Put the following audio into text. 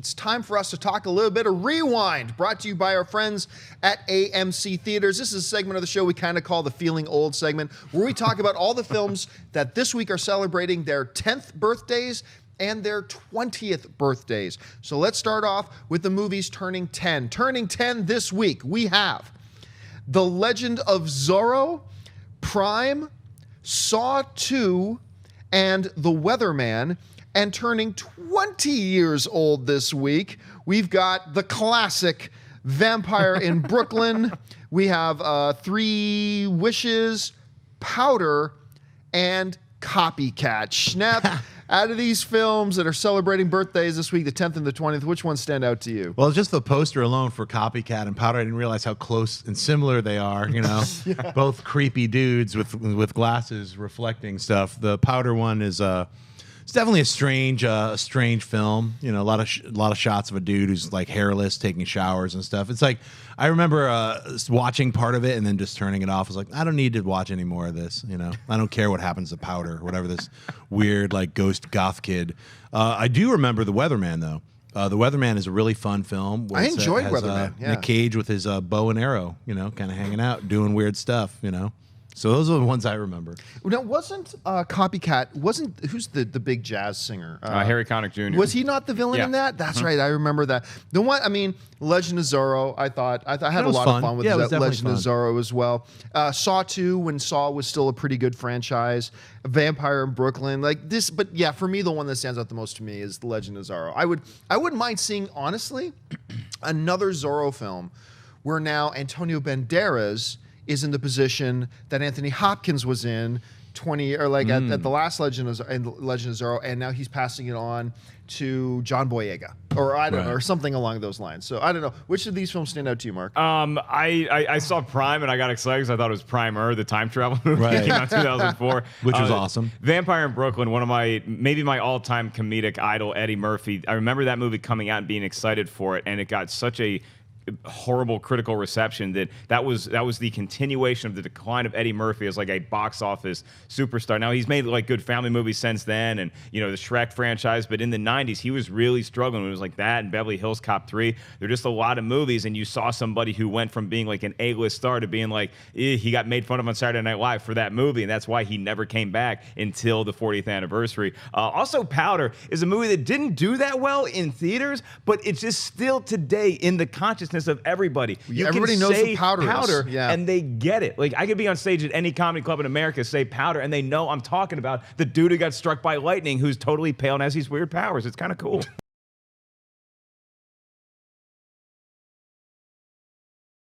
it's time for us to talk a little bit of Rewind, brought to you by our friends at AMC Theaters. This is a segment of the show we kind of call the Feeling Old segment, where we talk about all the films that this week are celebrating their 10th birthdays and their 20th birthdays. So let's start off with the movies turning 10. Turning 10 this week, we have The Legend of Zorro, Prime, Saw 2, and The Weatherman. And turning 20 years old this week, we've got the classic Vampire in Brooklyn. We have Three Wishes, Powder, and Copycat. Schnepp, out of these films that are celebrating birthdays this week, the 10th and the 20th, which ones stand out to you? Well, just the poster alone for Copycat and Powder, I didn't realize how close and similar they are, you know. Yeah. Both creepy dudes with glasses reflecting stuff. The Powder one is it's definitely a strange film. You know, a lot of shots of a dude who's like hairless, taking showers and stuff. It's like, I remember watching part of it and then just turning it off. I was like, I don't need to watch any more of this. You know, I don't care what happens to Powder or whatever, this weird like ghost goth kid. I do remember The Weatherman though. The Weatherman is a really fun film. I enjoyed Weatherman. Yeah. Nick Cage with his bow and arrow, you know, kind of hanging out, doing weird stuff, you know. So those are the ones I remember. Now, wasn't Copycat, who's the big jazz singer? Harry Connick Jr. Was he not the villain in that? That's right, I remember that. The one, I mean, Legend of Zorro, I thought I had a lot of fun with Legend of Zorro as well. Saw 2, when Saw was still a pretty good franchise. Vampire in Brooklyn, like this. But yeah, for me, the one that stands out the most to me is The Legend of Zorro. I wouldn't mind seeing, honestly, another Zorro film where now Antonio Banderas is in the position that Anthony Hopkins was in at the last Legend of Zorro, and now he's passing it on to John Boyega, or I don't know, or something along those lines. So I don't know. Which of these films stand out to you, Mark? I saw Prime and I got excited because I thought it was Primer, the time travel movie that came out in 2004. Which was awesome. Vampire in Brooklyn, one of maybe my all-time comedic idol, Eddie Murphy. I remember that movie coming out and being excited for it, and it got such a horrible critical reception that was the continuation of the decline of Eddie Murphy as like a box office superstar. Now he's made like good family movies since then, and you know, the Shrek franchise, but in the 90s he was really struggling. It was like that and Beverly Hills Cop 3. There are just a lot of movies, and you saw somebody who went from being like an A-list star to being like, he got made fun of on Saturday Night Live for that movie, and that's why he never came back until the 40th anniversary. Also, Powder is a movie that didn't do that well in theaters, but it's just still today in the consciousness of everybody. Everybody knows what Powder is. And they get it. Like, I could be on stage at any comedy club in America, say Powder, and they know I'm talking about the dude who got struck by lightning who's totally pale and has these weird powers. It's kind of cool.